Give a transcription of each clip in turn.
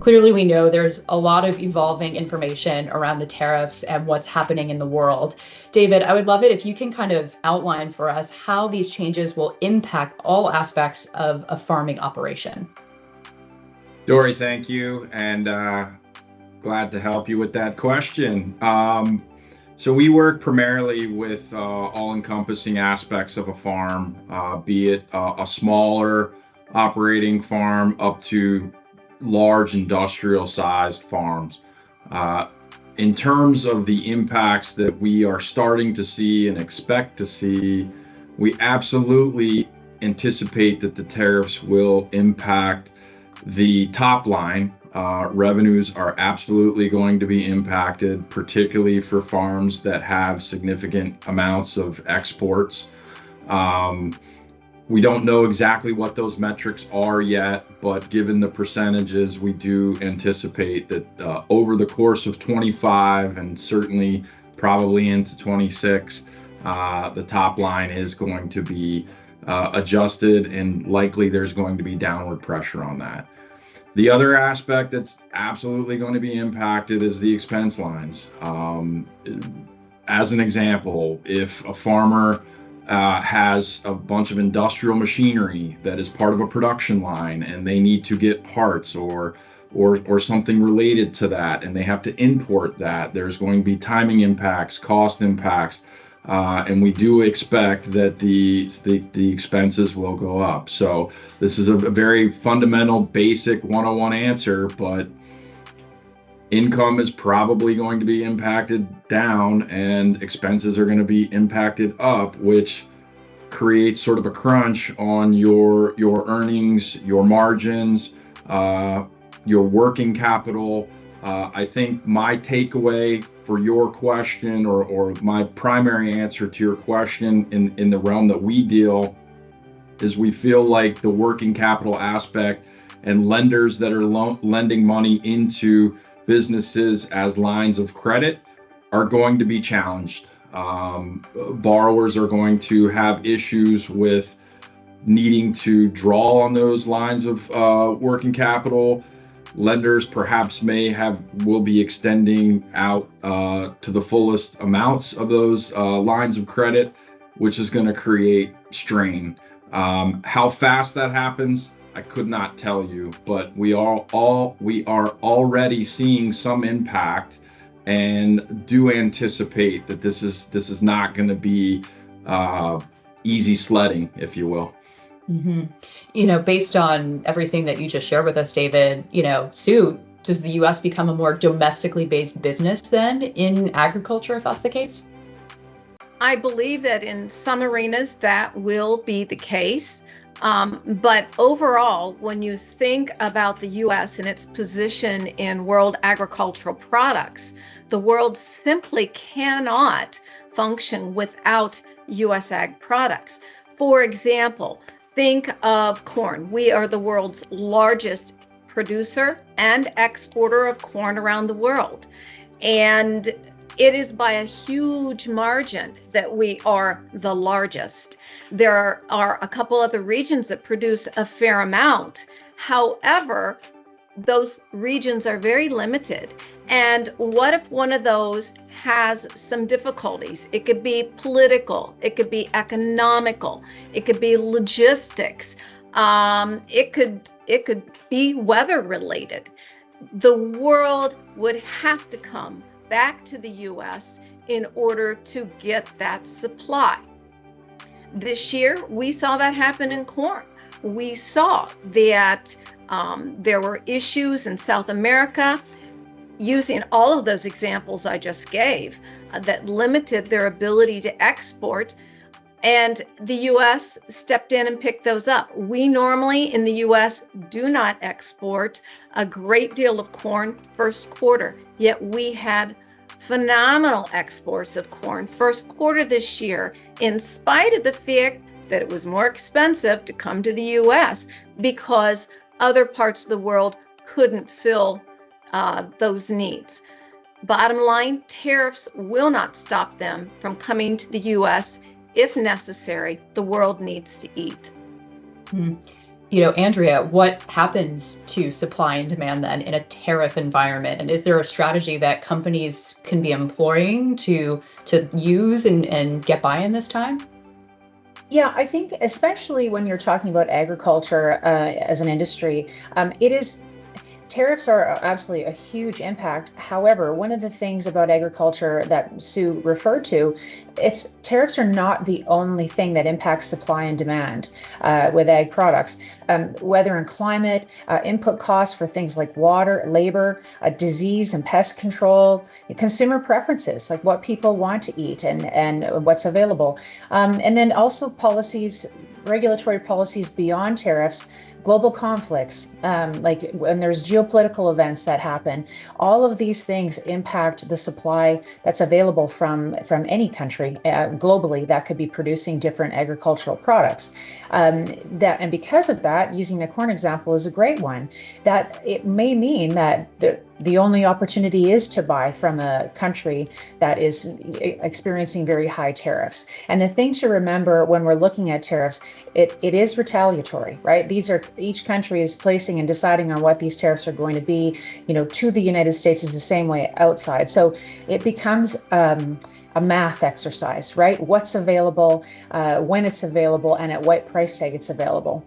Clearly, we know there's a lot of evolving information around the tariffs and what's happening in the world. David, I would love it if you can kind of outline for us how these changes will impact all aspects of a farming operation. Dory, thank you, and glad to help you with that question. So we work primarily with all-encompassing aspects of a farm, be it a smaller operating farm up to large industrial-sized farms. Uh, in terms of the impacts that we are starting to see and expect to see, we absolutely anticipate that the tariffs will impact the top line. Revenues are absolutely going to be impacted, particularly for farms that have significant amounts of exports. Um, we don't know exactly what those metrics are yet, but given the percentages, we do anticipate that over the course of 25 and certainly probably into 26, the top line is going to be adjusted, and likely there's going to be downward pressure on that. The other aspect that's absolutely going to be impacted is the expense lines. As an example, if a farmer has a bunch of industrial machinery that is part of a production line and they need to get parts or something related to that, and they have to import that, there's going to be timing impacts, cost impacts, and we do expect that the expenses will go up. So this is a very fundamental, basic 101 answer, but income is probably going to be impacted down and expenses are going to be impacted up, which creates sort of a crunch on your earnings, your margins, your working capital. I think my takeaway for your question, or my primary answer to your question in the realm that we deal, is we feel like the working capital aspect and lenders that are lending money into businesses as lines of credit are going to be challenged. Borrowers are going to have issues with needing to draw on those lines of working capital. Lenders perhaps will be extending out to the fullest amounts of those lines of credit, which is going to create strain. How fast that happens, I could not tell you, but we are already seeing some impact, and do anticipate that this is not going to be easy sledding, if you will. Mm-hmm. Based on everything that you just shared with us, David, Sue, does the U.S. become a more domestically based business then in agriculture, if that's the case? I believe that in some arenas that will be the case. But overall, when you think about the U.S. and its position in world agricultural products, the world simply cannot function without U.S. ag products. For example, think of corn. We are the world's largest producer and exporter of corn around the world. And it is by a huge margin that we are the largest. There are a couple other regions that produce a fair amount. However, those regions are very limited. And what if one of those has some difficulties? It could be political, it could be economical, it could be logistics, it could be weather related. The world would have to come back to the U.S. in order to get that supply. This year, we saw that happen in corn. We saw that there were issues in South America, using all of those examples I just gave, that limited their ability to export. And the U.S. stepped in and picked those up. We normally in the U.S. do not export a great deal of corn first quarter, yet we had phenomenal exports of corn first quarter this year, in spite of the fact that it was more expensive to come to the U.S. because other parts of the world couldn't fill those needs. Bottom line, tariffs will not stop them from coming to the U.S. If necessary. The world needs to eat. Andrea, what happens to supply and demand then in a tariff environment? And is there a strategy that companies can be employing to use and get by in this time? Yeah, I think especially when you're talking about agriculture as an industry, it is tariffs are absolutely a huge impact. However, one of the things about agriculture that Sue referred to, it's tariffs are not the only thing that impacts supply and demand with ag products. Weather and climate, input costs for things like water, labor, disease and pest control, consumer preferences, like what people want to eat and what's available. And then also policies, regulatory policies beyond tariffs, global conflicts, like when there's geopolitical events that happen, all of these things impact the supply that's available from any country globally that could be producing different agricultural products. And because of that, using the corn example is a great one. That it may mean that the only opportunity is to buy from a country that is experiencing very high tariffs. And the thing to remember when we're looking at tariffs, it is retaliatory, right? Each country is placing and deciding on what these tariffs are going to be, to the United States is the same way outside. So it becomes a math exercise, right? What's available, when it's available, and at what price tag it's available.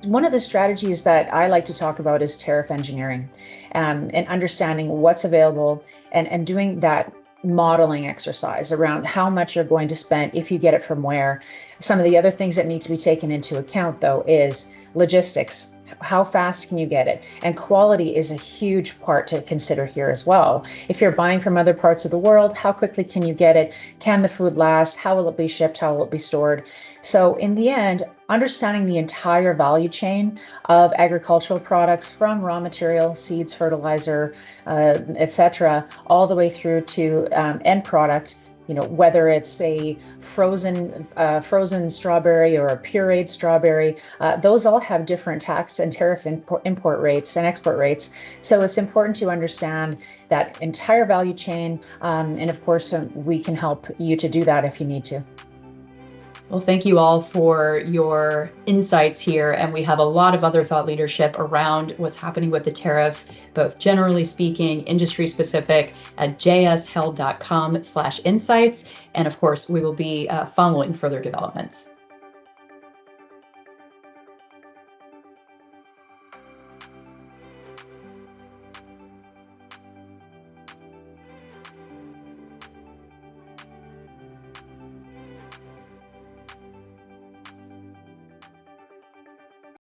One of the strategies that I like to talk about is tariff engineering, and understanding what's available and doing that modeling exercise around how much you're going to spend if you get it from where. Some of the other things that need to be taken into account, though, is logistics. How fast can you get it? And quality is a huge part to consider here as well. If you're buying from other parts of the world, how quickly can you get it? Can the food last? How will it be shipped? How will it be stored? So in the end, understanding the entire value chain of agricultural products from raw material, seeds, fertilizer, etc., all the way through to end product, whether it's a frozen strawberry or a pureed strawberry, those all have different tax and tariff import rates and export rates. So it's important to understand that entire value chain. And of course, we can help you to do that if you need to. Well, thank you all for your insights here. And we have a lot of other thought leadership around what's happening with the tariffs, both generally speaking, industry specific, at jsheld.com/insights. And of course, we will be following further developments.